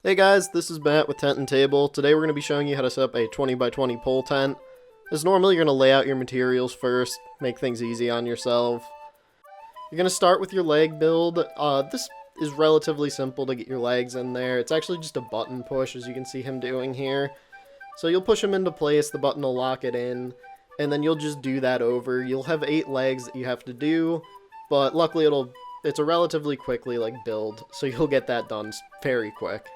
Hey guys, this is Matt with Tent and Table. Today we're going to be showing you how to set up a 20 by 20 pole tent. As normally, you're going to lay out your materials first, make things easy on yourself. You're going to start with your leg build. This is relatively simple to get your legs in there. It's actually just a button push, as you can see him doing here. So you'll push him into place, the button will lock it in, and then you'll just do that over. You'll have 8 legs that you have to do, but luckily it's a relatively quickly build, so you'll get that done very quick.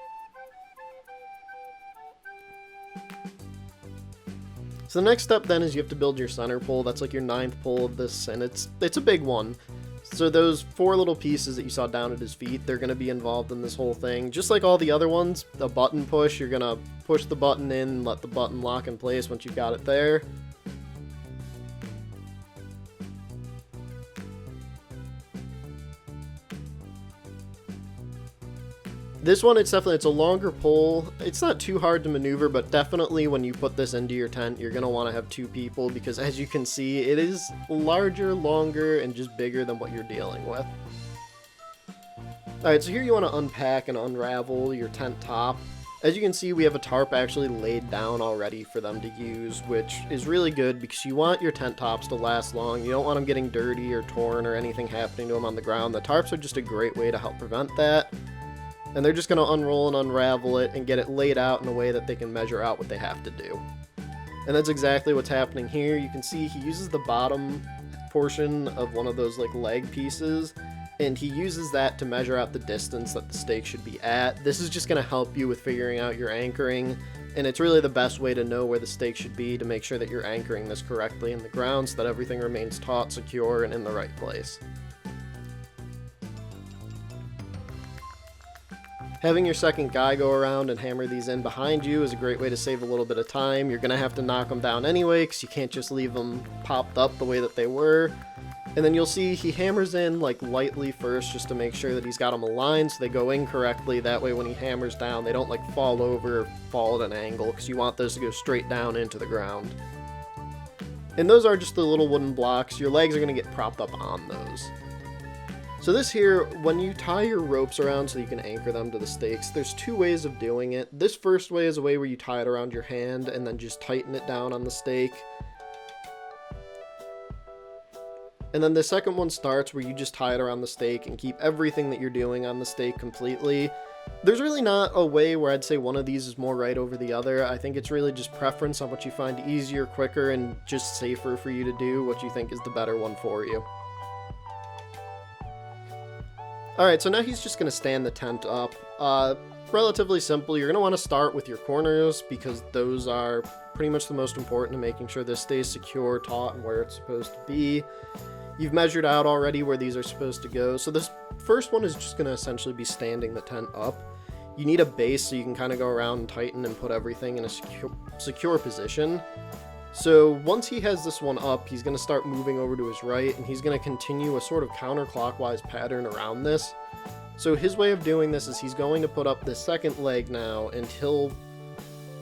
So the next step then is you have to build your center pole. That's like your 9th pole of this, and it's a big one. So those 4 little pieces that you saw down at his feet, they're going to be involved in this whole thing. Just like all the other ones, the button push, you're going to push the button in, let the button lock in place once you've got it there. This one, it's a longer pole. It's not too hard to maneuver, but definitely when you put this into your tent, you're going to want to have 2 people because as you can see, it is larger, longer, and just bigger than what you're dealing with. Alright, so here you want to unpack and unravel your tent top. As you can see, we have a tarp actually laid down already for them to use, which is really good because you want your tent tops to last long. You don't want them getting dirty or torn or anything happening to them on the ground. The tarps are just a great way to help prevent that. And they're just going to unroll and unravel it and get it laid out in a way that they can measure out what they have to do. And that's exactly what's happening here. You can see he uses the bottom portion of one of those leg pieces, and he uses that to measure out the distance that the stake should be at. This is just going to help you with figuring out your anchoring, and it's really the best way to know where the stake should be to make sure that you're anchoring this correctly in the ground so that everything remains taut, secure, and in the right place. Having your second guy go around and hammer these in behind you is a great way to save a little bit of time. You're going to have to knock them down anyway because you can't just leave them popped up the way that they were. And then you'll see he hammers in lightly first just to make sure that he's got them aligned so they go in correctly. That way when he hammers down, they don't fall over or fall at an angle because you want those to go straight down into the ground. And those are just the little wooden blocks. Your legs are going to get propped up on those. So this here, when you tie your ropes around so you can anchor them to the stakes, there's 2 ways of doing it. This first way is a way where you tie it around your hand and then just tighten it down on the stake. And then the second one starts where you just tie it around the stake and keep everything that you're doing on the stake completely. There's really not a way where I'd say one of these is more right over the other. I think it's really just preference on what you find easier, quicker, and just safer for you to do, what you think is the better one for you. Alright, so now he's just going to stand the tent up. Relatively simple. You're going to want to start with your corners because those are pretty much the most important to making sure this stays secure, taut, and where it's supposed to be. You've measured out already where these are supposed to go. So this first one is just going to essentially be standing the tent up. You need a base so you can kind of go around and tighten and put everything in a secure position. So once he has this one up, he's going to start moving over to his right, and he's going to continue a sort of counterclockwise pattern around this. So his way of doing this is he's going to put up this second leg now, and he'll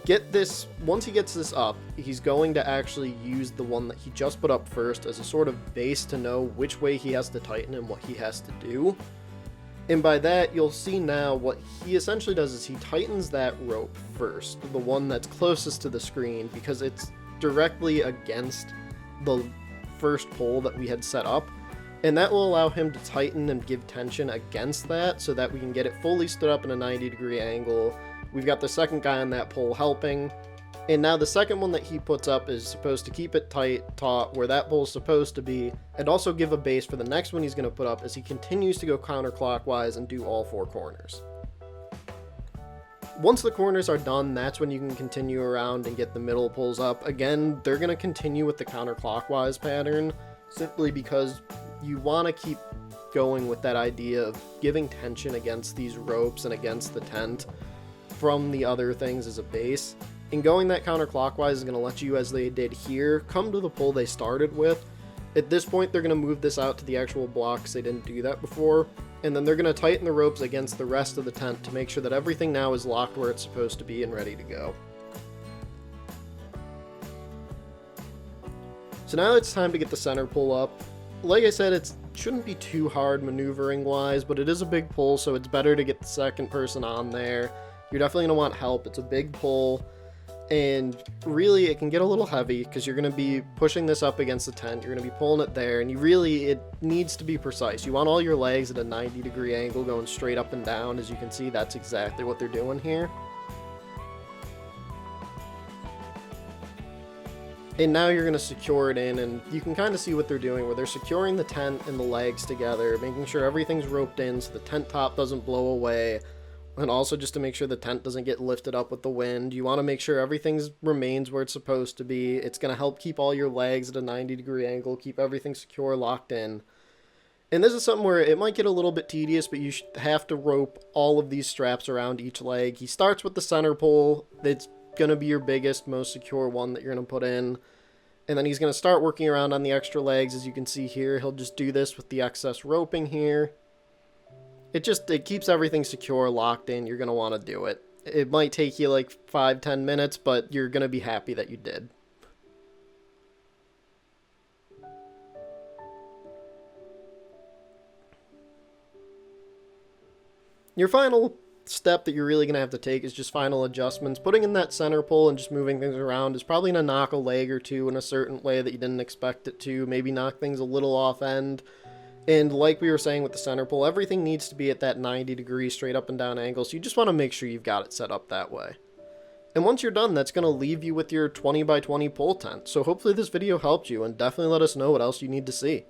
get this, once he gets this up, he's going to actually use the one that he just put up first as a sort of base to know which way he has to tighten and what he has to do. And by that, you'll see now what he essentially does is he tightens that rope first, the one that's closest to the screen, because it's directly against the first pole that we had set up, and that will allow him to tighten and give tension against that so that we can get it fully stood up in a 90-degree angle. We've got the second guy on that pole helping, and now the second one that he puts up is supposed to keep it tight, taut, where that pole is supposed to be, and also give a base for the next one he's going to put up as he continues to go counterclockwise and do all 4 corners. Once the corners are done, that's when you can continue around and get the middle poles up. Again, they're going to continue with the counterclockwise pattern, simply because you want to keep going with that idea of giving tension against these ropes and against the tent from the other things as a base. And going that counterclockwise is going to let you, as they did here, come to the pole they started with. At this point, they're going to move this out to the actual blocks. They didn't do that before. And then they're going to tighten the ropes against the rest of the tent to make sure that everything now is locked where it's supposed to be and ready to go. So now it's time to get the center pull up. Like I said, it shouldn't be too hard maneuvering wise, but it is a big pull, so it's better to get the second person on there. you're definitely going to want help. It's a big pole, and really it can get a little heavy because you're going to be pushing this up against the tent. You're going to be pulling it there, and it needs to be precise. You want all your legs at a 90-degree angle going straight up and down. As you can see, that's exactly what they're doing here. And now you're going to secure it in, and you can kind of see what they're doing, where they're securing the tent and the legs together, making sure everything's roped in so the tent top doesn't blow away, and also just to make sure the tent doesn't get lifted up with the wind. You want to make sure everything remains where it's supposed to be. It's going to help keep all your legs at a 90-degree angle, keep everything secure, locked in. And this is something where it might get a little bit tedious, but you have to rope all of these straps around each leg. He starts with the center pole. It's going to be your biggest, most secure one that you're going to put in. And then he's going to start working around on the extra legs. As you can see here, he'll just do this with the excess roping here. It keeps everything secure, locked in. You're going to want to do it. It might take you like 5-10 minutes, but you're going to be happy that you did. Your final step that you're really going to have to take is just final adjustments. Putting in that center pull and just moving things around is probably going to knock a leg or two in a certain way that you didn't expect it to. Maybe knock things a little off end. And like we were saying with the center pull, everything needs to be at that 90-degree straight up and down angle. So you just want to make sure you've got it set up that way. And once you're done, that's going to leave you with your 20 by 20 pole tent. So hopefully this video helped you, and definitely let us know what else you need to see.